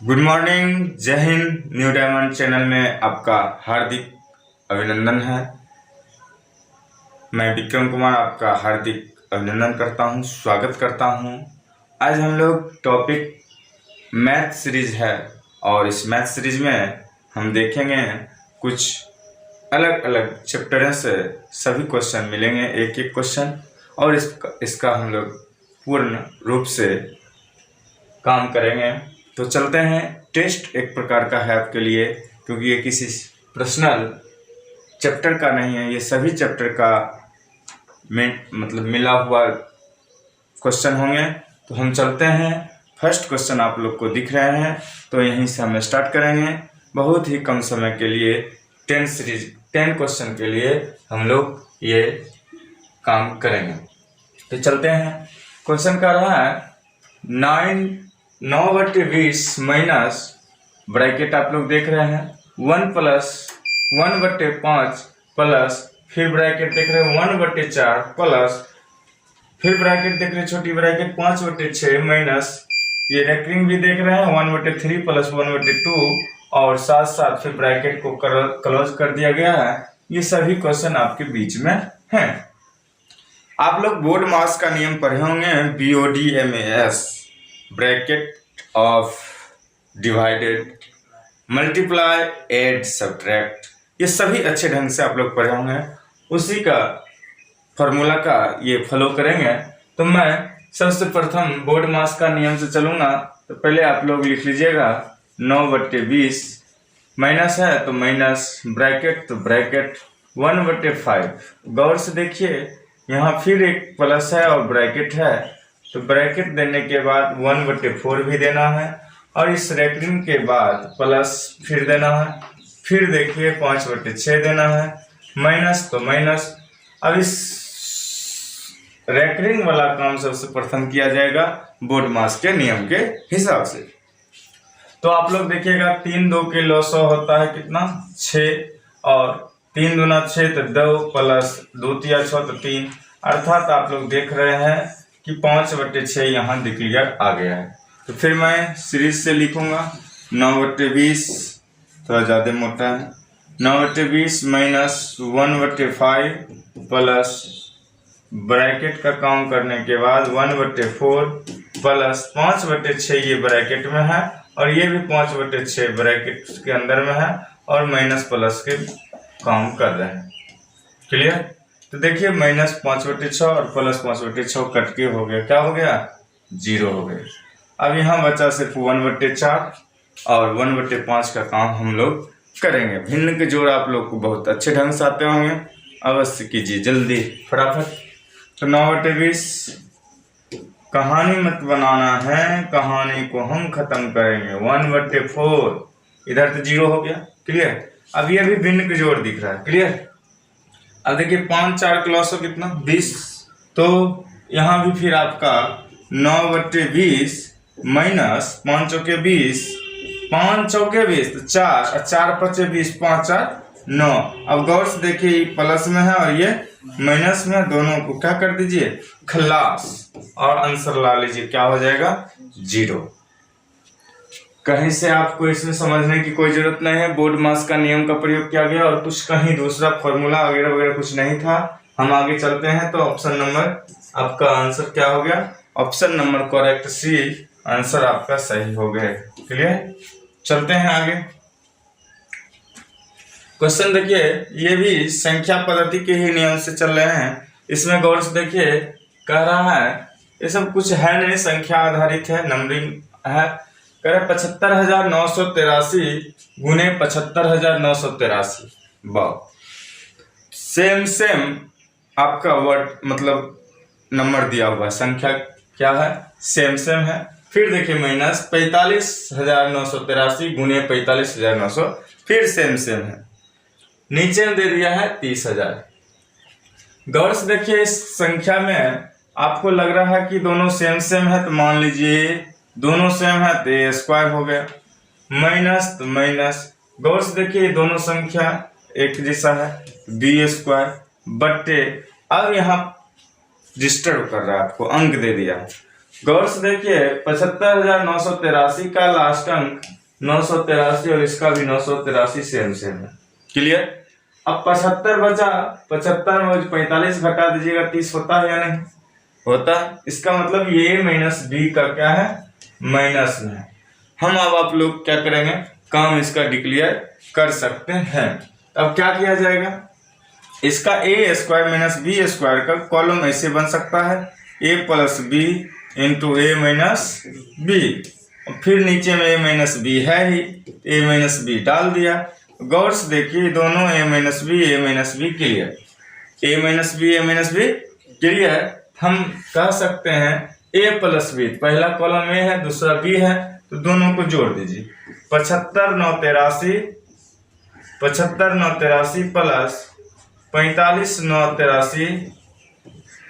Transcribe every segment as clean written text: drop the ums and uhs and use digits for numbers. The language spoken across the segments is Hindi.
गुड मॉर्निंग, जय हिंद। न्यू डायमंड चैनल में आपका हार्दिक अभिनंदन है। मैं विक्रम कुमार आपका हार्दिक अभिनंदन करता हूं, स्वागत करता हूं। आज हम लोग टॉपिक मैथ सीरीज है और इस मैथ सीरीज में हम देखेंगे कुछ अलग अलग चैप्टरों से सभी क्वेश्चन मिलेंगे, एक एक क्वेश्चन, और इसका हम लोग पूर्ण रूप से काम करेंगे। तो चलते हैं। टेस्ट एक प्रकार का है आपके लिए, क्योंकि ये किसी पर्सनल चैप्टर का नहीं है, ये सभी चैप्टर का मतलब मिला हुआ क्वेश्चन होंगे। तो हम चलते हैं। फर्स्ट क्वेश्चन आप लोग को दिख रहे हैं, तो यहीं से हम स्टार्ट करेंगे। बहुत ही कम समय के लिए 10 क्वेश्चन के लिए हम लोग ये काम करेंगे। तो चलते हैं। क्वेश्चन कर रहा है 9/20 माइनस ब्रैकेट आप लोग देख रहे हैं 1 प्लस 1/5 प्लस फिर ब्रैकेट देख रहे हैं 1/4 प्लस फिर ब्रैकेट देख रहे हैं छोटी ब्रैकेट 5/6 माइनस ये रेकरिंग भी देख रहे हैं 1/3 प्लस 1/2 और साथ साथ फिर ब्रैकेट को क्लोज कर दिया गया है। ये सभी क्वेश्चन आपके बीच में हैं। आप लोग बोर्ड मास का नियम पढ़े होंगे, BODMAS, bracket of divided multiply add subtract. ये सभी अच्छे ढंग से आप लोग पढ़े होंगे, उसी का फॉर्मूला का ये फॉलो करेंगे। तो मैं सबसे प्रथम बोर्ड मास का नियम से चलूंगा। तो पहले आप लोग लिख लीजिएगा 9/20 माइनस है तो माइनस ब्रैकेट, तो ब्रैकेट 1/5। गौर से देखिए, यहाँ फिर एक प्लस है और ब्रैकेट है, तो ब्रैकेट देने के बाद 1/4 भी देना है और इस रेकरिंग के बाद प्लस फिर देना है, फिर देखिए 5/6 देना है, माइनस तो माइनस। अब इस रेकरिंग वाला काम सबसे प्रथम किया जाएगा बोर्ड मास के नियम के हिसाब से। तो आप लोग देखिएगा 3 2 के लॉसो होता है कितना 6 और 3 दूना 6 तो 2 प्लस 2 तिया 6 तो 3, अर्थात आप लोग देख रहे हैं कि 5/6 यहाँ डिक्लेयर आ गया है। तो फिर मैं सीरीज से लिखूंगा 9/20, थोड़ा ज़्यादा मोटा है, 9/20 माइनस 1/5 प्लस ब्रैकेट का काम करने के बाद 1/4 प्लस 5/6 ये ब्रैकेट में है और ये भी 5/6 ब्रैकेट के अंदर में है और माइनस प्लस के काम कर रहे हैं। क्लियर? तो देखिए माइनस 5/6 और प्लस 5/6 कट के हो गया, क्या हो गया? 0 हो गया। अब यहाँ बचा सिर्फ 1/4 और 1/5 का काम हम लोग करेंगे। भिन्न के जोड़ आप लोग को बहुत अच्छे ढंग से आते होंगे, अवश्य कीजिए जल्दी फटाफट। तो 9/20 कहानी मत बनाना है, कहानी को हम खत्म करेंगे। 1/4 इधर तो 0 हो गया। क्लियर? अब ये भी भिन्न के जोड़ दिख रहा है। क्लियर? अब देखिए 5 4 क्लॉसो कितना 20, तो यहाँ भी फिर आपका 9/20 माइनस 5 चौके 20, 5 चौके 20 तो 4 और 4 5 20, 5 4 9। अब गौर से देखिए प्लस में है और ये माइनस में, दोनों को क्या कर दीजिए खलास और आंसर ला लीजिए, क्या हो जाएगा 0। कहीं से आपको इसमें समझने की कोई जरूरत नहीं है, बोर्ड मास का नियम का प्रयोग किया गया और कुछ कहीं दूसरा फॉर्मूला वगैरह वगैरह कुछ नहीं था। हम आगे चलते हैं। तो ऑप्शन नंबर आपका आंसर क्या हो गया? Option number correct C answer आपका सही हो गया। क्लियर? चलते हैं आगे। क्वेश्चन देखिए, ये भी संख्या पद्धति के ही नियम से चल रहे हैं। इसमें गौर से देखिए, कह रहा है ये सब कुछ है नहीं, संख्या आधारित है, नंबरिंग है। कह रहे 75,983 गुने 75,983। सेम आपका वर्ड मतलब नंबर दिया हुआ है, संख्या क्या है? सेम है। फिर देखिए माइनस 45,983 गुने 45,900, फिर सेम है। नीचे में दे दिया है 30,000। गौर से देखिए इस संख्या में आपको लग रहा है कि दोनों सेम है, तो मान लीजिए दोनों सेम है तो ये स्क्वायर हो गया, माइनस तो माइनस। गौर से देखिए दोनों संख्या एक जैसा है, B² बट्टे। अब यहाँ डिस्टर्ब कर रहा है, आपको अंक दे दिया है गौर से देखिए 75,983 का लास्ट अंक 983 और इसका भी 983 सेम है। क्लियर। अब 75 बचा, 75 में 45 घटा दीजिएगा 30 होता है या नहीं होता। इसका मतलब ये माइनस बी का क्या है, माइनस में है। हम अब आप लोग क्या करेंगे, काम इसका डिक्लेयर कर सकते हैं। अब क्या किया जाएगा, इसका ए स्क्वायर माइनस बी स्क्वायर का कॉलम ऐसे बन सकता है A plus B into A minus B, फिर नीचे में ए माइनस बी है ही, ए माइनस बी डाल दिया। गौर से देखिए दोनों ए माइनस बी क्लियर, ए माइनस बी क्लियर। हम कह सकते हैं ए प्लस बी, पहला कॉलम ए है दूसरा बी है, तो दोनों को जोड़ दीजिए। 75,983 प्लस 45,983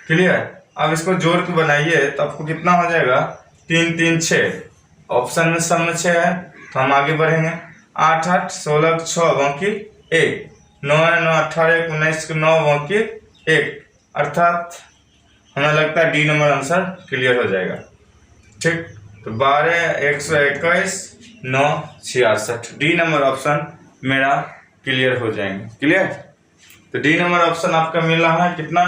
क्लियर। अब इसको जोड़ के बनाइए तो आपको कितना हो जाएगा, 3 3 6, ऑप्शन में सम में 6 है तो हम आगे बढ़ेंगे। 8 8 16 6 बाकी 1, 9 9 18 19 9 बाकी 1, अर्थात हमें लगता है डी नंबर आंसर क्लियर हो जाएगा। ठीक, तो 12 121 9 66 डी नंबर ऑप्शन मेरा क्लियर हो जाएंगे। क्लियर, तो डी नंबर ऑप्शन आपका मिल रहा है कितना,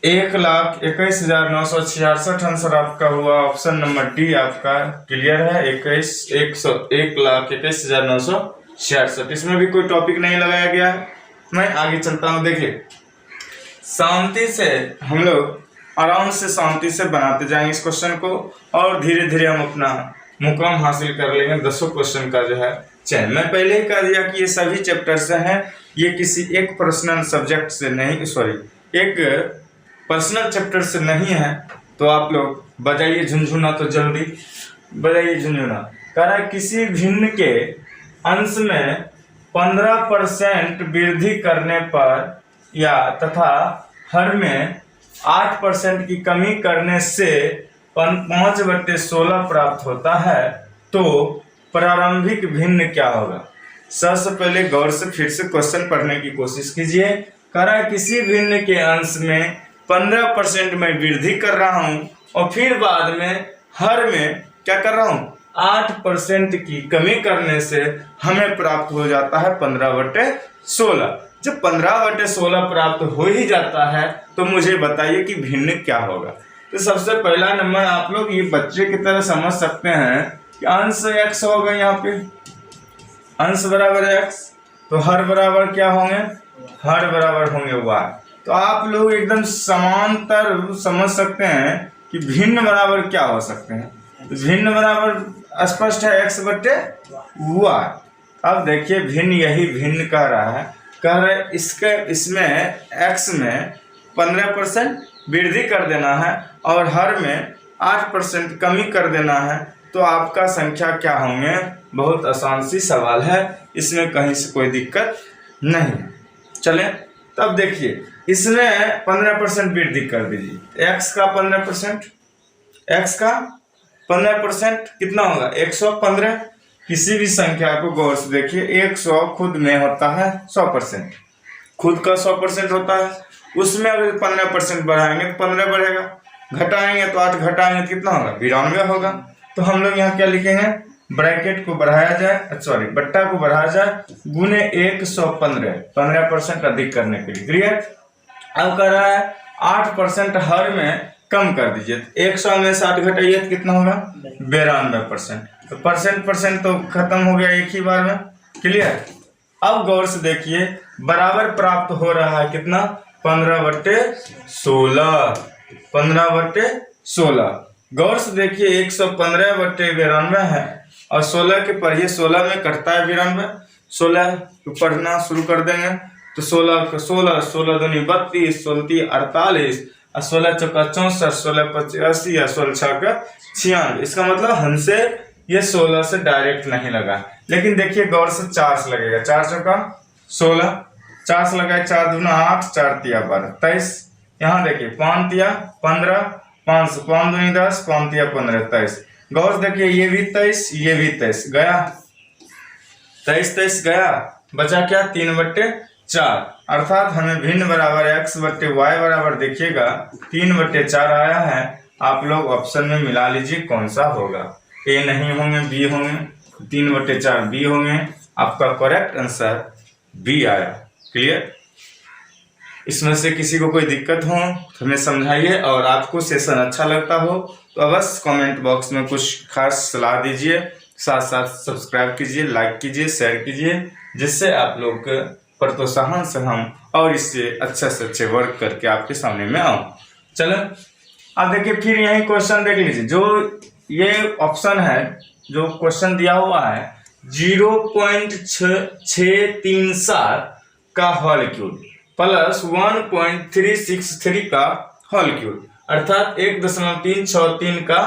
1,21,966 आंसर आपका हुआ। ऑप्शन नंबर डी आपका क्लियर है, 1,21,966। इसमें भी कोई टॉपिक नहीं लगाया गया है। मैं आगे चलता हूँ। देखिए शांति से हम लोग आराम से शांति से बनाते जाएंगे इस क्वेश्चन को, और धीरे धीरे हम अपना मुकाम हासिल कर लेंगे 10 क्वेश्चन का जो है चैन। मैं पहले ही कह दिया कि ये सभी चैप्टर से हैं, ये किसी एक पर्सनल सब्जेक्ट से नहीं, एक पर्सनल चैप्टर से नहीं है। तो आप लोग बजाइए झुनझुना, तो जल्दी बजाइए झुनझुना। कह रहा है किसी भिन्न के अंश में 15% वृद्धि करने पर या तथा हर में 8% की कमी करने से 5/16 प्राप्त होता है, तो प्रारंभिक भिन्न क्या होगा। सबसे पहले गौर से फिर से क्वेश्चन पढ़ने की कोशिश कीजिए। कह रहा है किसी भिन्न के अंश में 15% में वृद्धि कर रहा हूं और फिर बाद में हर में क्या कर रहा हूं, 8% की कमी करने से हमें प्राप्त हो जाता है 15/16। जब 15/16 प्राप्त हो ही जाता है तो मुझे बताइए कि भिन्न क्या होगा। तो सबसे पहला नंबर आप लोग ये बच्चे की तरह समझ सकते हैं कि अंश x होगा, यहाँ पे अंश बराबर x, तो हर बराबर क्या होंगे, हर बराबर होंगे y। तो आप लोग एकदम समांतर समझ सकते हैं कि भिन्न बराबर क्या हो सकते हैं। भिन्न बराबर स्पष्ट है x बटे y। अब देखिए भिन्न यही भिन्न कह रहा है, कह रहे इसमें x में 15% वृद्धि कर देना है और हर में 8% कमी कर देना है, तो आपका संख्या क्या होंगे। बहुत आसान सी सवाल है, इसमें कहीं से कोई दिक्कत नहीं। चले तब देखिए इसमें 15% वृद्धि कर दीजिए। x का 15% कितना होगा, 115। किसी भी संख्या को गौर से देखिए, 100 खुद में होता है 100%, खुद का 100% होता है, उसमें अगर 15% बढ़ाएंगे तो 15 बढ़ेगा, घटाएंगे तो 8 घटाएंगे तो कितना होगा, 92 होगा। तो हम लोग यहाँ क्या लिखेंगे, ब्रैकेट को बढ़ाया जाए, सॉरी बट्टा को बढ़ाया जाए गुने 115, 15% अधिक करने के लिए। क्लियर। अब कर रहा है 8% हर में कम कर दीजिए, 100 में से 8 घटाइए तो कितना होगा, 92%। तो परसेंट तो खत्म हो गया एक ही बार में। क्लियर। अब गौर से देखिए बराबर प्राप्त हो रहा है कितना, 15/16, 15/16। गौर से देखिए 115/92 है और 16 के पढ़िए, 16 में कटता है 92, 16 को पढ़ना शुरू कर देंगे तो 16 को 16, 16 दूनी 32, 16 48, 16 चौका 64, 16 5 80 या 16 6 96। इसका मतलब हमसे ये 16 से डायरेक्ट नहीं लगा, लेकिन देखिए गौर से 4 से लगेगा, 4 चौका 16, 4 से लगाए, 4 दूना 8, 4 तिया 12, 23। यहाँ देखिए 5 तिया 15, 5 5 दूनी 10, 5 तिया 15, 23। गौर देखिए ये भी 23, ये भी 23 गया, 23 गया, बचा क्या, 3/16। 4, अर्थात हमें भिन्न बराबर x बट्टे वाई बराबर देखिएगा 3/4 आया है। आप लोग ऑप्शन में मिला लीजिए कौन सा होगा। ए नहीं होंगे, बी होंगे, 3/4 बी होंगे। आपका करेक्ट आंसर बी आया। क्लियर? इसमें से किसी को कोई दिक्कत हो तो हमें समझाइए, और आपको सेशन अच्छा लगता हो तो अवश्य कमेंट बॉक्स में कुछ खास सलाह दीजिए। साथ साथ सब्सक्राइब कीजिए, लाइक कीजिए, शेयर कीजिए, जिससे आप लोग के प्रोत्साहन से हम और इससे अच्छे से अच्छे वर्क करके आपके सामने में आऊँ। चलो अब देखिए, फिर यही क्वेश्चन देख लीजिए। जो ये ऑप्शन है, जो क्वेश्चन दिया हुआ है 0.637 का होल क्यूब प्लस 1.363 का होल क्यूब, अर्थात 1.363 का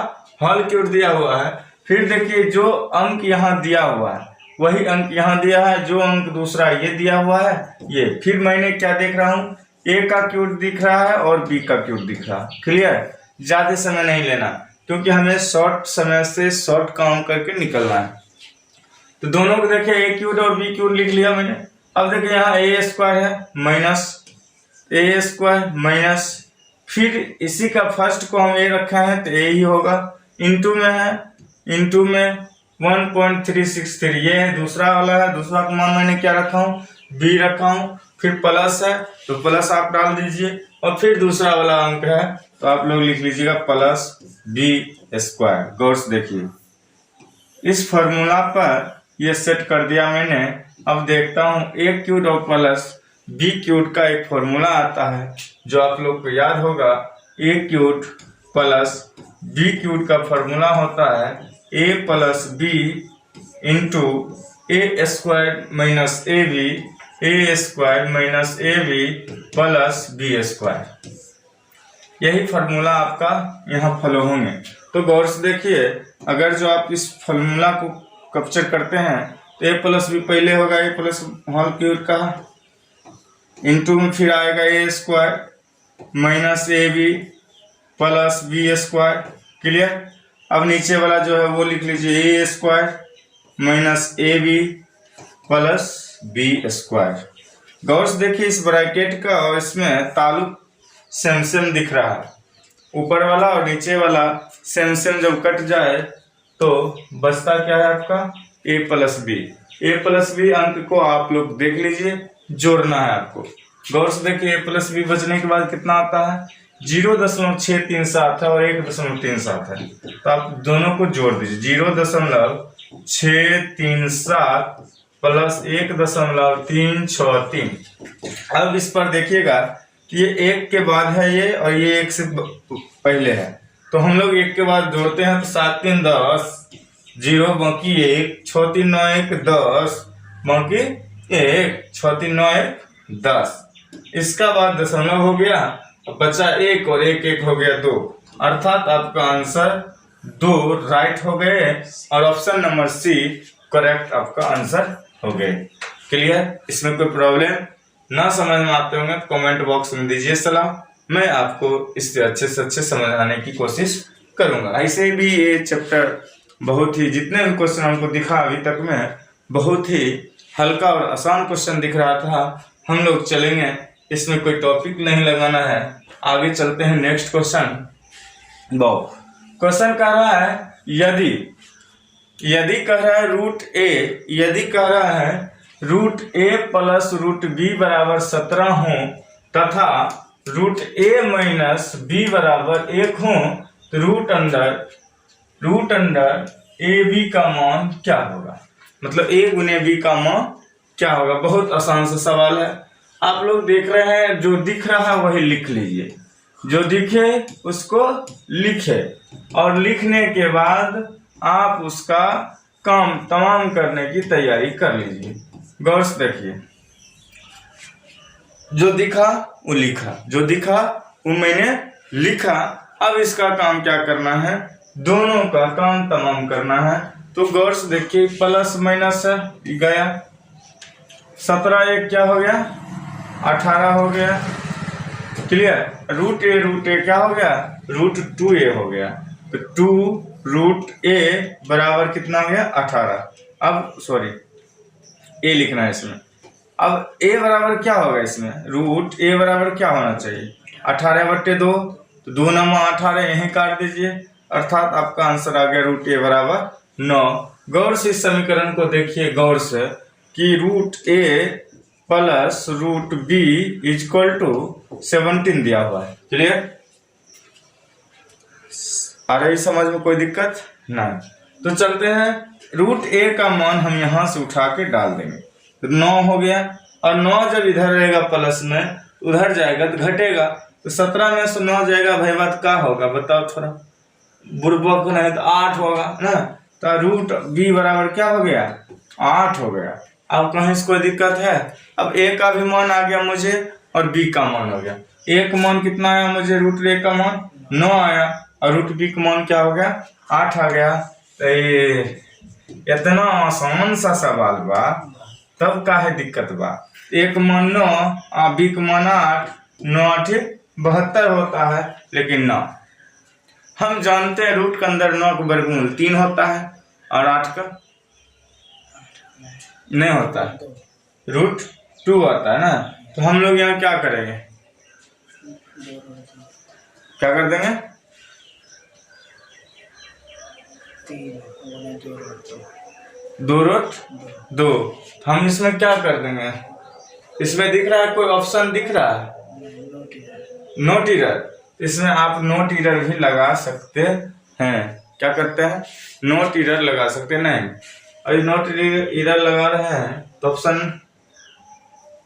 होल क्यूब दिया हुआ है। फिर देखिए, जो अंक यहाँ दिया हुआ है वही अंक यहाँ दिया है, जो अंक दूसरा ये दिया हुआ है ये। फिर मैंने क्या देख रहा हूँ, ए का क्यूब दिख रहा है और बी का क्यूब दिख रहा है। क्लियर? ज्यादा समय नहीं लेना, क्योंकि हमें शॉर्ट समय से शॉर्ट काम करके निकलना है। तो दोनों को देखिए, ए क्यूब और बी क्यूब लिख लिया मैंने। अब देखिए, यहाँ ए स्क्वायर है माइनस ए स्क्वायर माइनस, फिर इसी का फर्स्ट को हम ए रखा है तो ए ही होगा, इंटू में है, इंटू में 1.363 ये है, दूसरा वाला है, दूसरा का मान मैंने क्या रखा हूँ, बी रखा हूँ। फिर प्लस है तो प्लस आप डाल दीजिए, और फिर दूसरा वाला अंक है तो आप लोग लिख लीजिएगा प्लस बी स्क्वायर। गौर से देखिए, इस फॉर्मूला पर ये सेट कर दिया मैंने। अब देखता हूँ, ए क्यूब और प्लस बी क्यूब का एक फॉर्मूला आता है जो आप लोग को याद होगा। A cube plus B cube का फॉर्मूला होता है A plus B into A square minus A B, A square minus A B plus B square. यही फॉर्मूला आपका यहाँ फॉलो होंगे। तो गौर से देखिए, अगर जो आप इस फॉर्मूला को कैप्चर करते हैं तो ए प्लस बी पहले होगा ए प्लस होल क्यूब का, इंटू में फिर आएगा A square minus A B plus B square. Clear? अब नीचे वाला जो है वो लिख लीजिए A square minus A B plus B square. गौर से देखिए, इस ब्रैकेट का और इसमें ताल्लुक सेम सेम दिख रहा है। ऊपर वाला और नीचे वाला सेम सेम जब कट जाए तो बचता क्या है आपका, ए प्लस बी। ए प्लस बी अंक को आप लोग देख लीजिए, जोड़ना है आपको। गौर से देखिए, ए प्लस बी बचने के बाद कितना आता है, 0.637 है और 1.37 है। तो आप दोनों को जोड़ दीजिए, 0.637 प्लस 1.363। अब इस पर देखिएगा कि ये एक के बाद है ये, और ये एक से पहले है। तो हम लोग एक के बाद जोड़ते हैं तो 7 3 10, 0 बाकी 1, 6 3 9 1 10, बाकी 1, 6 3 9 1 10। इसका बाद दशमलव हो गया, बचा 1 और 1 1 हो गया 2, अर्थात आपका आंसर 2 राइट हो गए, और ऑप्शन नंबर सी करेक्ट आपका आंसर हो गए। क्लियर? इसमें कोई प्रॉब्लम ना समझ में आते होंगे तो कमेंट बॉक्स में दीजिए सलाह, मैं आपको इससे अच्छे से अच्छे समझाने की कोशिश करूंगा। ऐसे भी ये चैप्टर बहुत ही, जितने भी क्वेश्चन हमको दिखा अभी तक में, बहुत ही हल्का और आसान क्वेश्चन दिख रहा था। हम लोग चलेंगे, इसमें कोई टॉपिक नहीं लगाना है, आगे चलते हैं नेक्स्ट क्वेश्चन। क्वेश्चन कह रहा है, यदि कह रहा है रूट ए, यदि कह रहा है रूट ए प्लस रूट बी बराबर 17 हो तथा रूट ए माइनस बी बराबर 1 हो, तो रूट अंडर ए बी का मान क्या होगा। मतलब ए गुने बी का मान क्या होगा। बहुत आसान सा सवाल है। आप लोग देख रहे हैं, जो दिख रहा है वही लिख लीजिए, जो दिखे उसको लिखे, और लिखने के बाद आप उसका काम तमाम करने की तैयारी कर लीजिए। गौर से देखिए, जो दिखा वो लिखा, जो दिखा वो मैंने लिखा। अब इसका काम क्या करना है, दोनों का काम तमाम करना है। तो गौर से देखिए, प्लस माइनस है गया, 17 1 क्या हो गया, 18 हो गया। क्लियर? रूट ए क्या हो गया, रूट 2a हो गया। तो 2 रूट ए बराबर कितना हो गया, 18। अब सॉरी, ए लिखना है इसमें, अब a बराबर क्या होगा इसमें, रूट a बराबर क्या होना चाहिए, 18/2, तो 2 9 18 यहीं काट दीजिए, अर्थात आपका आंसर आ गया रूट a बराबर 9। गौर से इस समीकरण को देखिए गौर से कि root a plus root b equal to 17 दिया हुआ है। क्लियर, आ रही समझ में, कोई दिक्कत नहीं। तो चलते हैं, रूट a का मान हम यहां से उठा के डाल देंगे, तो 9 हो गया, और 9 जब इधर रहेगा प्लस में तो उधर जाएगा तो घटेगा, तो 17 में से 9 जाएगा, भाई बात क्या होगा बताओ थोड़ा, बुर्बक नहीं तो 8 होगा ना। तो रूट b बराबर क्या हो गया, 8 हो गया। अब कहीं से कोई दिक्कत है, अब a का भी मान आ गया मुझे और b का मान हो गया। a का मान कितना आया मुझे, रूट a का मान 9 आया, और रूट b का मान क्या हो गया, 8 आ गया। तो ये इतना आसान सा सवाल बा, तब काहे दिक्कत बा। a का मान 9 और b का मान 8, 9 8 72 होता है, लेकिन ना हम जानते हैं रूट के अंदर 9 का वर्गमूल 3 होता है और 8 का नहीं होता है, रूट 2 होता है ना। तो हम लोग यहाँ क्या करेंगे, क्या कर देंगे, 2 रूट 2। हम इसमें क्या कर देंगे, इसमें दिख रहा है कोई ऑप्शन दिख रहा है, नोट इरर, इसमें आप नोट इरर भी लगा सकते हैं। क्या करते हैं, नोट इरर लगा सकते हैं। नहीं, अभी नोट इरर लगा रहे हैं तो ऑप्शन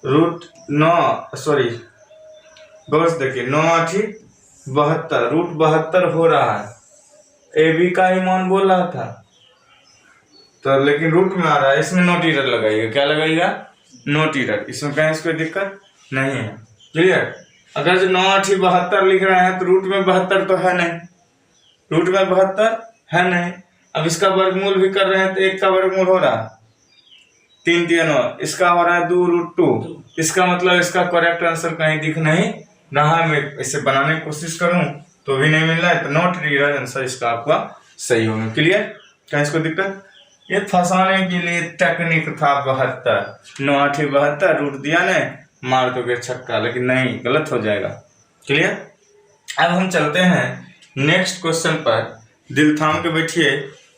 रूट 9 सॉरी गौर से देखिए, 9 8 72, रूट 72 हो रहा है, ए बी का ही मान बोल रहा था, तो लेकिन रूट में आ रहा है, इसमें नोट इरर लगाइएगा। क्या लगाइएगा, नोट इरर, इसमें कहीं से कोई दिक्कत नहीं है। क्लियर, अगर जो 9 8 72 लिख रहे हैं तो रूट में 72 तो है नहीं, रूट में 72 है नहीं। अब इसका वर्गमूल भी कर रहे हैं तो 1 का वर्गमूल हो रहा है 3 3 9, इसका हो रहा है 2 रूट 2। इसका मतलब इसका करेक्ट आंसर कहीं दिख नहीं रहा, मैं इसे बनाने की कोशिश करूं तो भी नहीं मिल रहा है, तो नोट इरर आंसर इसका आपका सही होगा। क्लियर, कहीं इसको दिक्कत, ये फंसाने के लिए टेक्निक था 72, 9 8 72 रूट दिया ने मार दोगे छक्का, लेकिन नहीं, गलत हो जाएगा। क्लियर, अब हम चलते हैं नेक्स्ट क्वेश्चन पर। दिल थाम के बैठिए,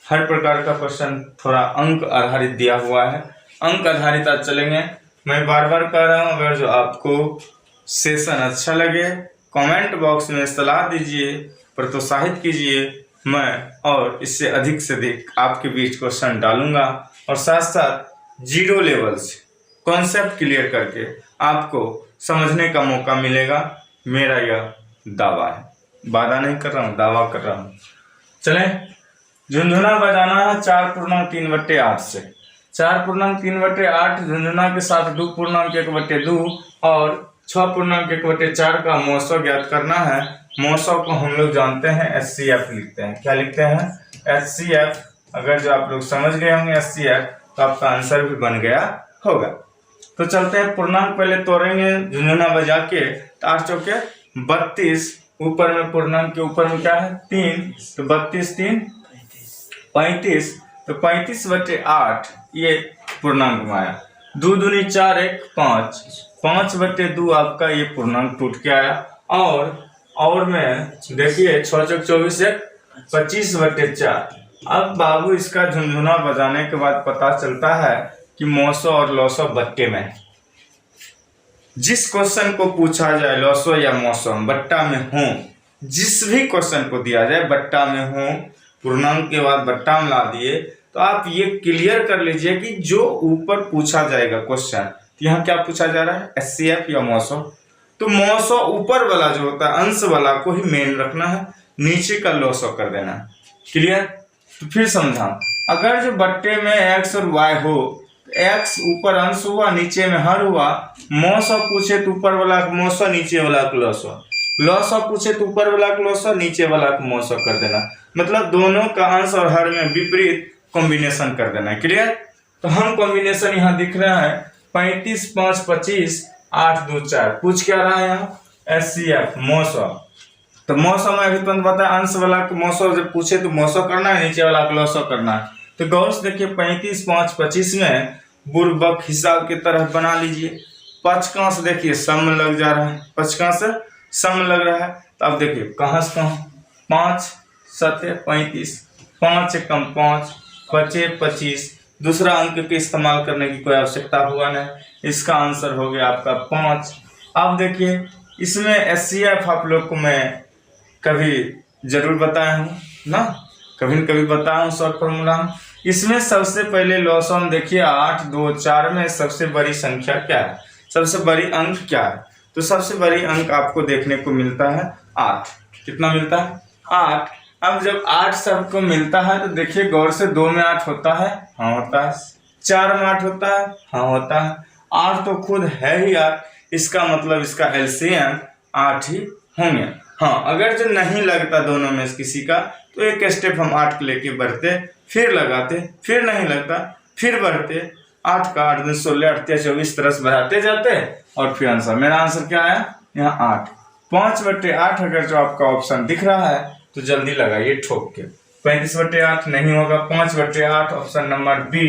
हर प्रकार का क्वेश्चन थोड़ा अंक आधारित दिया हुआ है, अंक आधारित आज चलेंगे। मैं बार बार कह रहा हूं, अगर जो आपको सेशन अच्छा लगे कमेंट बॉक्स में सलाह दीजिए, प्रोत्साहित कीजिए, मैं और इससे अधिक से अधिक आपके बीच क्वेश्चन डालूंगा, और साथ साथ जीरो लेवल से कॉन्सेप्ट क्लियर करके आपको समझने का मौका मिलेगा, मेरा यह दावा है। वादा नहीं कर रहा हूँ, दावा कर रहा हूँ। चलें, झुंझुना बजाना है 4.3/8 से। 4.3/8 झुंझुना के साथ 2.1/2 और 6.1/4 का मौसो ज्ञात करना है। मौसो को हम लोग जानते हैं HCF लिखते हैं। क्या लिखते हैं, HCF। अगर जो आप लोग समझ गए होंगे HCF तो आपका आंसर भी बन गया होगा। तो चलते हैं, पूर्णांक पहले तोड़ेंगे झुंझुना बजा के। 8 चौके 32, ऊपर में पूर्णांक के ऊपर में क्या है 3, तो 32 3 35, तो 35/8 ये पूर्णांक में आया। 2 दूनी 4 1 5, 5/2 आपका ये पूर्णांक टूट के आया। और में देखिए 6 चौक 24 1 25/4। अब बाबू इसका झुंझुना बजाने के बाद पता चलता है कि मौसो और लौसो बट्टे में। जिस क्वेश्चन को पूछा जाए लौसो या मौसो बट्टा में हो, जिस भी क्वेश्चन को दिया जाए बट्टा में हो, पूर्णांक के बाद बट्टा में ला दिए, तो आप ये क्लियर कर लीजिए कि जो ऊपर पूछा जाएगा क्वेश्चन, तो यहाँ क्या पूछा जा रहा है HCF या मौसो। तो मौसो ऊपर वाला जो होता है अंश वाला को ही मेन रखना है, नीचे का लौसो कर देना है। क्लियर, तो फिर समझा, अगर जो बट्टे में x और y हो, x ऊपर अंश हुआ नीचे में हर हुआ, मौसो पूछे तो ऊपर वाला का मौसो नीचे वाला का लौसो, लौसो पूछे तो ऊपर वाला का लौसो नीचे वाला का मौसो कर देना, मतलब दोनों का अंश और हर में विपरीत कॉम्बिनेशन कर देना है। क्लियर, तो हम कॉम्बिनेशन यहाँ दिख रहा है 35 5 25 8 2 4। पूछ क्या रहा है यहाँ HCF मौसो। तो मौसो में अभी तुरंत बताया अंश वाला का मौसो जब पूछे तो मौसो करना है, नीचे वाला का लौसो करना है। तो गौर से देखिए 35 5 25 में बुर्बक हिसाब की तरह बना लीजिए। पचकांश देखिए सम लग जा रहा है, पचकांश सम लग रहा है, तो अब देखिए कहाँ से कहाँ 5 7 35, 5 कम 5 बचे 25। दूसरा अंक के इस्तेमाल करने की कोई आवश्यकता हुआ नहीं, इसका आंसर हो गया आपका 5। अब देखिए इसमें एचसीएफ आप लोग को मैं कभी जरूर बताया हूँ ना, कभी न कभी बताया हूँ शॉर्ट फॉर्मूला में। इसमें सबसे पहले लॉसम देखिए 8 2 4 में सबसे बड़ी संख्या क्या है, सबसे बड़ी अंक क्या है, तो सबसे बड़ी अंक आपको देखने को मिलता है 8। कितना मिलता है 8। अब जब 8 सबको मिलता है तो देखिए गौर से 2 में 8 होता है, हाँ होता है। 4 में 8 होता है, हाँ होता है। 8 तो खुद है ही 8, इसका मतलब इसका एलसीएम 8 ही होंगे। हाँ अगर जो नहीं लगता दोनों में से किसी का तो एक स्टेप हम 8 को लेके बढ़ते, फिर लगाते, फिर नहीं लगता, फिर बढ़ते, 8 का 8 दिन 16 8 24 तरह से बढ़ाते जाते और फिर आंसर, मेरा आंसर क्या आया यहाँ 8। 5/8 अगर जो आपका ऑप्शन दिख रहा है तो जल्दी लगाइए ठोक के। 35/8 नहीं होगा, 5/8 option number B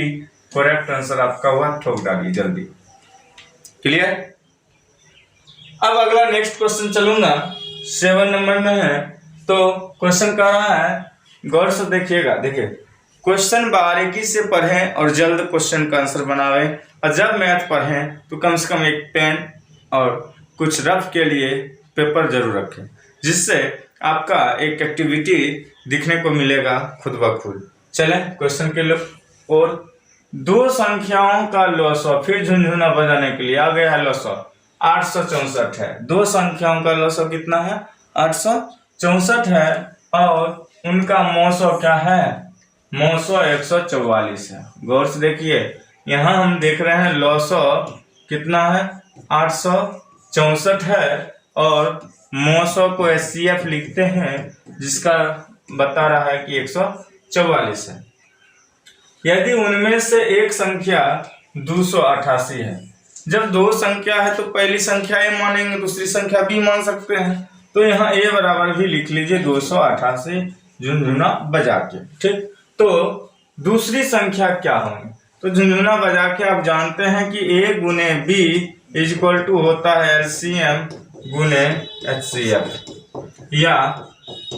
correct answer आपका हुआ, ठोक डालिए जल्दी। क्लियर। अब अगला नेक्स्ट क्वेश्चन चलूंगा, 7 नंबर में है। तो क्वेश्चन कह रहा है, गौर से देखिएगा, देखिए क्वेश्चन बारीकी से पढ़ें और जल्द क्वेश्चन का आंसर बनावे, और जब मैथ पढ़ें तो कम से कम एक पेन और कुछ रफ के लिए पेपर जरूर रखें, जिससे आपका एक एक्टिविटी दिखने को मिलेगा खुद ब खुद। चलें क्वेश्चन के लिए। और दो संख्याओं का लॉसव, फिर झुनझुना बजाने के लिए आ गया है लॉसव 864 है। दो संख्याओं का लॉसव कितना है 864 है, और उनका मौसव क्या है, मौसव 144 है। गौर से देखिए यहाँ हम देख रहे हैं लॉसव कितना है 864 है, और मौसव को एचसीएफ लिखते हैं जिसका बता रहा है कि 144 है। यदि उनमें से एक संख्या 288 है, जब दो संख्या है तो पहली संख्या ए मानेंगे, दूसरी संख्या बी मान सकते हैं, तो यहाँ ए बराबर भी लिख लीजिए 288 झुनझुना बजा के। ठीक, तो दूसरी संख्या क्या होगी, तो झुनझुना बजा के आप जानते हैं कि ए गुने बी इज इक्वल टू होता है एलसीएम गुने एचसीएफ या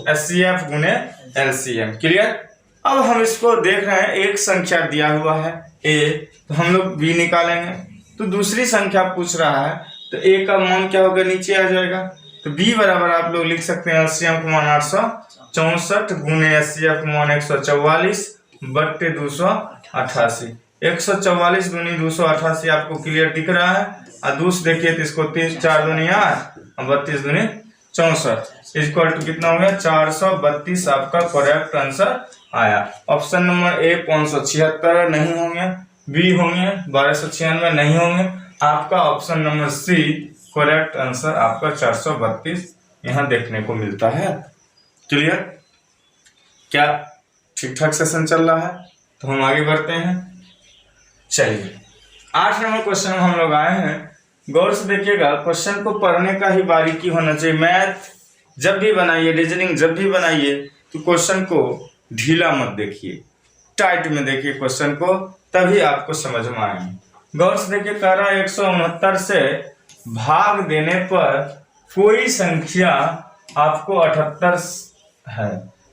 एचसीएफ गुने एलसीएम। क्लियर। अब हम इसको देख रहे हैं, एक संख्या दिया हुआ है ए, तो हम लोग बी निकालेंगे, तो दूसरी संख्या पूछ रहा है तो ए का मान क्या होगा, नीचे आ जाएगा, तो बी बराबर आप लोग लिख सकते हैं एलसीएम का मान 864 गुने एचसीएफ का मान 144 बट्टे 288। 144 दूनी 288 आपको क्लियर दिख रहा है, और दूसरे देखिए तो इसको 3 4 दूनी 8 और 32 दूनी 64 इक्वल टू कितना हो गया 432 आपका करेक्ट आंसर आया। ऑप्शन नंबर ए 576 नहीं होंगे, बी होंगे 1296 नहीं होंगे, आपका option number C correct answer आपका 432 यहाँ देखने को मिलता है। क्लियर। क्या ठीक ठाक सेशन चल रहा है, तो हम आगे बढ़ते हैं। चलिए 8 नंबर क्वेश्चन में हम लोग आए हैं। गौर से देखिएगा, क्वेश्चन को पढ़ने का ही बारीकी होना चाहिए। मैथ जब भी बनाइए, रीजनिंग जब भी बनाइए, तो क्वेश्चन को ढीला मत देखिए, टाइट में देखिए क्वेश्चन को, तभी आपको समझ में आएंगे। गौर से देखिए, कह रहा है 169 से भाग देने पर कोई संख्या आपको 78 है,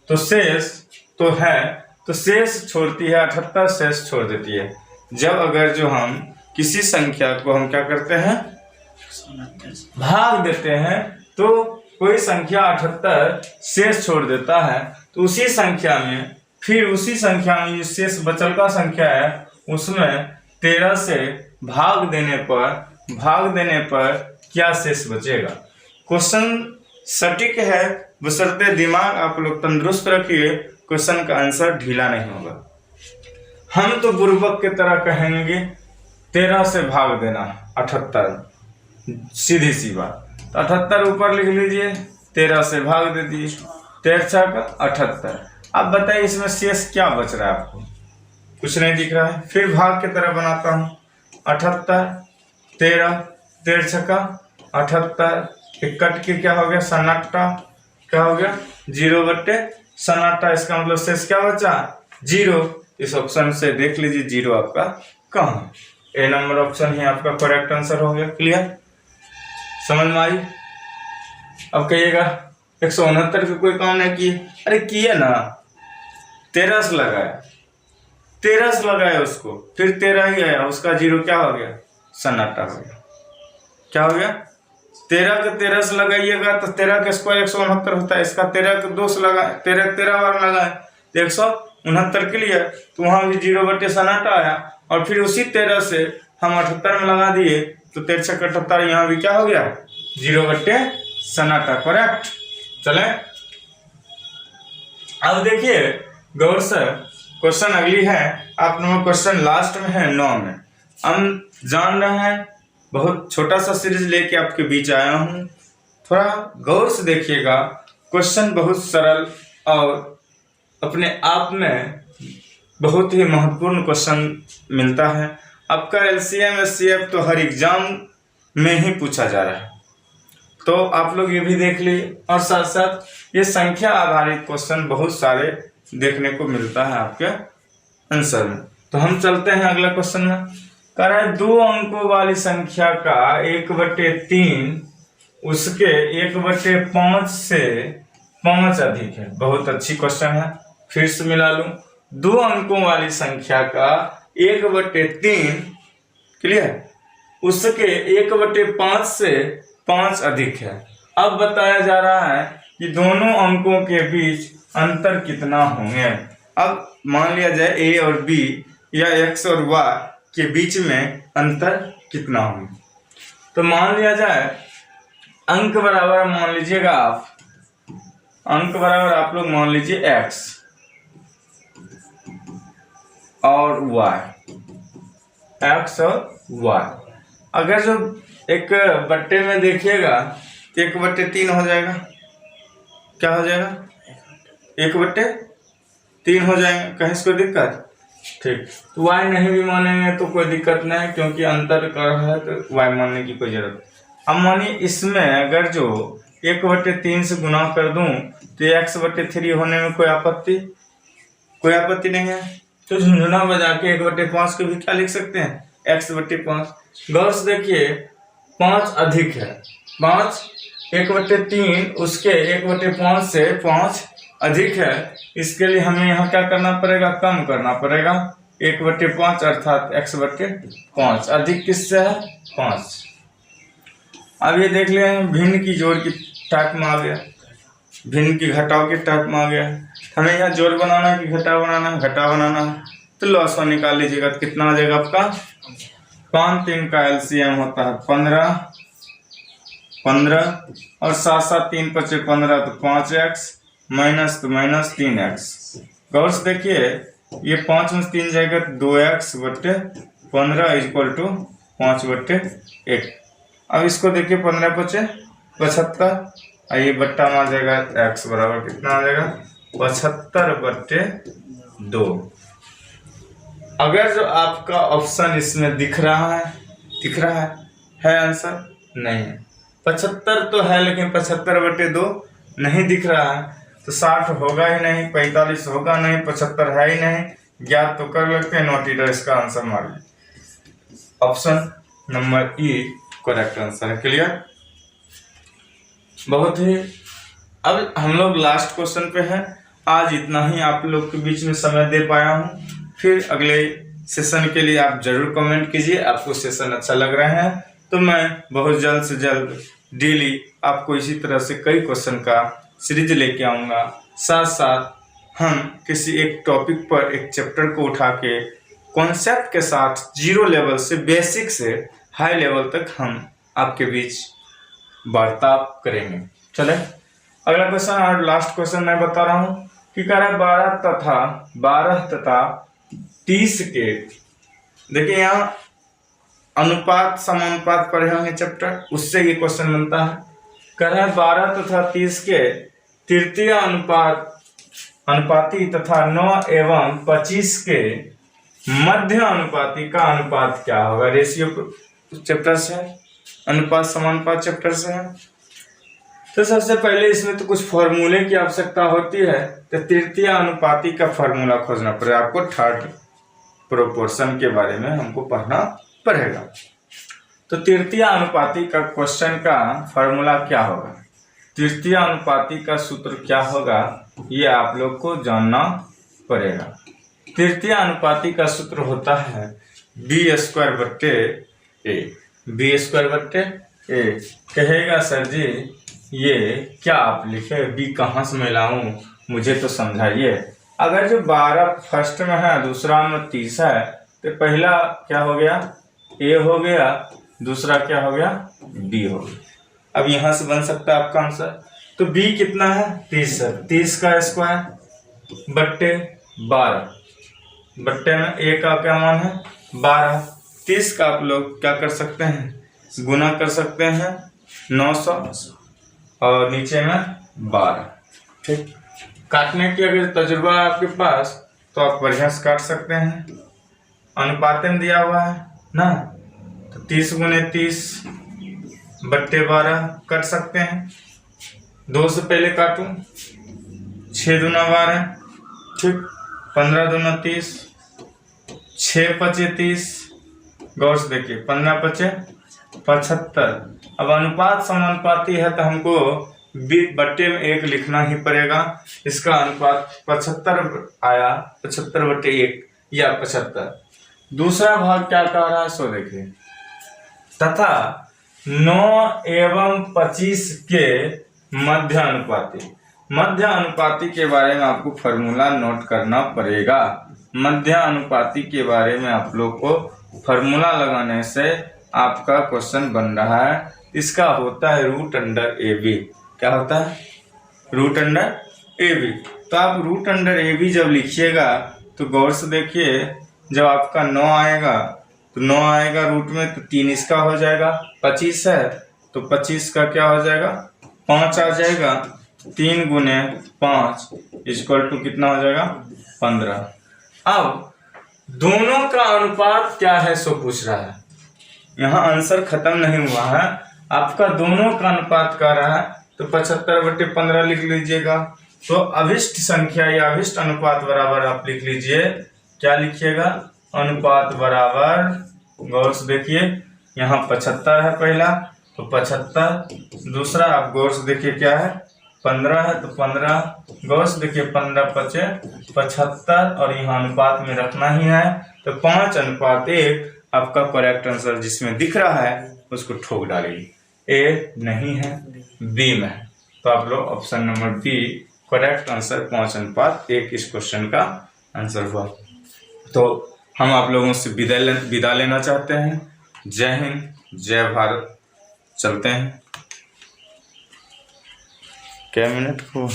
तो शेष तो है, तो शेष छोड़ती है 78 शेष छोड़ देती है। जब अगर जो हम किसी संख्या को हम क्या करते हैं भाग देते हैं, तो कोई संख्या 78 शेष छोड़ देता है, तो उसी संख्या में फिर उसी संख्या में जो शेष बचल का संख्या है उसमें 13 से भाग देने पर क्या शेष बचेगा। क्वेश्चन सटीक है, बशर्ते दिमाग आप लोग तंदुरुस्त रखिए, क्वेश्चन का आंसर ढीला नहीं होगा। हम तो बुर्बक की तरह कहेंगे 13 से भाग देना 78, सीधी सी बात, तो 78 ऊपर लिख लीजिए, 13 से भाग दे दीजिए, 13 का 78। अब बताइए इसमें शेष क्या बच रहा है, आपको कुछ नहीं दिख रहा है। फिर भाग की तरह बनाता हूँ, 78 13 13 का 78, कट के क्या हो गया सन्नाटा, क्या हो गया 0 बट्टे सन्नाटा, इसका मतलब शेष क्या बचा 0। इस ऑप्शन से देख लीजिए 0 आपका कहाँ है। ए नंबर ऑप्शन ही आपका करेक्ट आंसर हो गया। क्लियर, समझ में आई? अब कहिएगा 169 के कोई काम नहीं किए। अरे किए ना, 13 से लगाया, 13 से लगाया उसको, फिर 13 ही आया, उसका जीरो क्या हो गया? सन्नाटा हो गया। क्या हो गया? 13 के 13 से लगाइएगा तो 13 के स्क्वायर 169 होता है। इसका 13 के 2 से लगाए, 13 बार लगाए तो 169 के लिए, तो वहां भी 0 सन्नाटा आया। और फिर उसी 13 से हम 78 में लगा दिए तो 13 से 78, यहाँ भी क्या हो गया? 0 सन्नाटा। करेक्ट। चले अब देखिए गौर से, क्वेश्चन अगली है 8 नंबर क्वेश्चन, लास्ट में है 9 में। हम जान रहे हैं, बहुत छोटा सा सीरीज लेके आपके बीच आया हूं, थोड़ा गौर से देखिएगा। क्वेश्चन बहुत सरल और अपने आप में बहुत ही महत्वपूर्ण क्वेश्चन मिलता है। आपका LCM SCF तो हर एग्जाम में ही पूछा जा रहा है, तो आप लोग ये भी देख लीजिए। और साथ साथ ये संख्या आधारित क्वेश्चन बहुत सारे देखने को मिलता है आपके आंसर में। तो हम चलते हैं अगला क्वेश्चन में। कह रहा है 2 अंकों वाली संख्या का 1/3 उसके 1/5 से 5 अधिक है। बहुत अच्छी क्वेश्चन है, फिर से मिला लूं। 2 अंकों वाली संख्या का 1/3, क्लियर, उसके 1/5 से 5 अधिक है। अब बताया जा रहा है कि दोनों अंकों के बीच अंतर कितना होंगे। अब मान लिया जाए A और B या X और Y के बीच में अंतर कितना होंगे। तो मान लिया जाए अंक बराबर, मान लीजिएगा आप, अंक बराबर आप लोग मान लीजिए X और Y, X और Y। अगर जो एक बट्टे में देखिएगा तो 1/3 हो जाएगा। क्या हो जाएगा? 1/3 हो जाएगा। कहीं इसको दिक्कत? ठीक, तो y नहीं भी मानेंगे तो कोई दिक्कत नहीं, क्योंकि अंतर कर रहा है तो y मानने की कोई जरूरत। अब मानिए इसमें अगर जो 1/3 से गुना कर दूं तो x/3 होने में कोई आपत्ति नहीं है। तो झुंझुना बजा के 1/5 को भी क्या लिख सकते हैं? x/5। गौर से देखिए 5 अधिक है, 5 1/3 उसके 1/5 से 5 अधिक है। इसके लिए हमें यहाँ क्या करना पड़ेगा? कम करना पड़ेगा। 1/5 अर्थात x/5 अधिक किससे है? 5। अब ये देख लें भिन्न की जोड़ की टाइप में आ गया, भिन्न की घटाव के टाइप में आ गया। हमें यहाँ जोड़ बनाना है कि घटाव बनाना है? घटाव बनाना है। तो लॉसवा निकाल लीजिएगा तो कितना आ जाएगा आपका? 5 3 का LCM होता है 15 और 7 7 3 5 15, तो 5x माइनस तो माइनस 3x। गौर से देखिए ये 5 में 3 जाएगा 2x/15 इक्वल टू 5/1। अब इसको देखिए 15 × 5 = 75, ये बट्टा में आ जाएगा x बराबर कितना आ जाएगा? 75/2। अगर जो आपका ऑप्शन इसमें दिख रहा है आंसर? नहीं है। 75 तो है लेकिन 75/2 नहीं दिख रहा है, तो 60 होगा ही नहीं, 45 होगा नहीं, 75 है ही नहीं। ज्ञात तो कर लगते हैं, नॉट ईटर इसका आंसर मारिए। Option number E correct answer है। क्लियर? बहुत ही। अब हम लोग लास्ट क्वेश्चन पे हैं। आज इतना ही आप लोग के बीच में समय दे पाया हूँ। फिर अगले सेशन के लिए आप जरूर कमेंट कीजिए। आपको सेशन अच्छा लग रहा है तो मैं बहुत जल्द से जल्द डेली आपको इसी तरह से कई क्वेश्चन का सीरीज लेके आऊँगा। साथ साथ हम किसी एक टॉपिक पर एक चैप्टर को उठा के कॉन्सेप्ट के साथ 0 लेवल से बेसिक से हाई लेवल तक हम आपके बीच वार्तालाप करेंगे। चले अगला क्वेश्चन और लास्ट क्वेश्चन मैं बता रहा हूँ कि कह रहा है 12 तथा 30 के, देखिए यहाँ अनुपात समानुपात पढ़े होंगे चैप्टर, उससे ये क्वेश्चन बनता है। कह रहा है 12 तथा 30 के तृतीय अनुपाती तथा 9 एवं 25 के मध्य अनुपाती का अनुपात क्या होगा। रेशियो चैप्टर से है, अनुपात समानुपात चैप्टर से है। तो सबसे पहले इसमें तो कुछ फॉर्मूले की आवश्यकता होती है, तो तृतीय अनुपाती का फॉर्मूला खोजना पड़ेगा आपको। थर्ड प्रोपोर्शन के बारे में हमको पढ़ना पड़ेगा। तो तृतीय अनुपाती का क्वेश्चन का फॉर्मूला क्या होगा, तृतीय अनुपाती का सूत्र क्या होगा, ये आप लोग को जानना पड़ेगा। तृतीय अनुपाती का सूत्र होता है b² b²/a। कहेगा सर जी ये क्या आप लिखे, b कहाँ से मैं लाऊं, मुझे तो समझाइए। अगर जो 12 फर्स्ट में है, दूसरा में 30 है, तो पहला क्या हो गया, a हो गया, दूसरा क्या हो गया, b हो गया। अब यहाँ से बन सकता है आपका आंसर। तो b कितना है, 30 है, 30 का स्क्वायर बट्टे 12, बट्टे में a का क्या मान है 12। 30 का आप लोग क्या कर सकते हैं, गुना कर सकते हैं 900 और नीचे में 12। ठीक, काटने की अगर तजुर्बा है आपके पास तो आप बढ़िया से काट सकते हैं, अनुपात में दिया हुआ है ना। तो 30 गुने 30 बट्टे 12 कट सकते हैं। 2 से पहले काटूं, 6 दूना 12, ठीक, 15 दूना 30, 6 पचे 30, गौर से देखिए 15 पचे 75। अब अनुपात समानुपाती है तो हमको बट्टे में 1 लिखना ही पड़ेगा। इसका अनुपात 75 आया, 75/1 या 75। दूसरा भाग क्या कह रहा है सो देखिए, तथा 9 एवं 25 के मध्य अनुपाती। मध्य अनुपाती के बारे में आपको फॉर्मूला नोट करना पड़ेगा। मध्य अनुपाती के बारे में आप लोग को फॉर्मूला लगाने से आपका क्वेश्चन बन रहा है। इसका होता है √AB। क्या होता है, √AB। तो आप √AB जब लिखिएगा तो गौर से देखिए, जब आपका 9 आएगा तो 9 आएगा रूट में, तो 3 इसका हो जाएगा, 25 है तो 25 का क्या हो जाएगा 5 आ जाएगा। 3 गुने 5 = कितना हो जाएगा 15। अब दोनों का अनुपात क्या है सो पूछ रहा है, यहाँ आंसर खत्म नहीं हुआ है, आपका दोनों का अनुपात कह रहा है। तो 75/15 लिख लीजिएगा। तो अभिष्ट संख्या या अभिष्ट अनुपात बराबर आप लिख लीजिए, क्या लिखिएगा, अनुपात बराबर, गौर से देखिए यहाँ 75 है पहला, तो 75, दूसरा आप गौर से देखिए क्या है 15 है, तो 15, गौर से देखिए 15 पचे 75 और यहाँ अनुपात में रखना ही है। तो 5:1 आपका करेक्ट आंसर जिसमें दिख रहा है उसको ठोक डालिए। ए नहीं है, बी में है। तो आप लोग option number B correct answer 5:1 इस क्वेश्चन का आंसर हुआ। तो हम आप लोगों से विदा लेना चाहते हैं। जय हिंद, जय भारत। चलते हैं, क्या मिनट को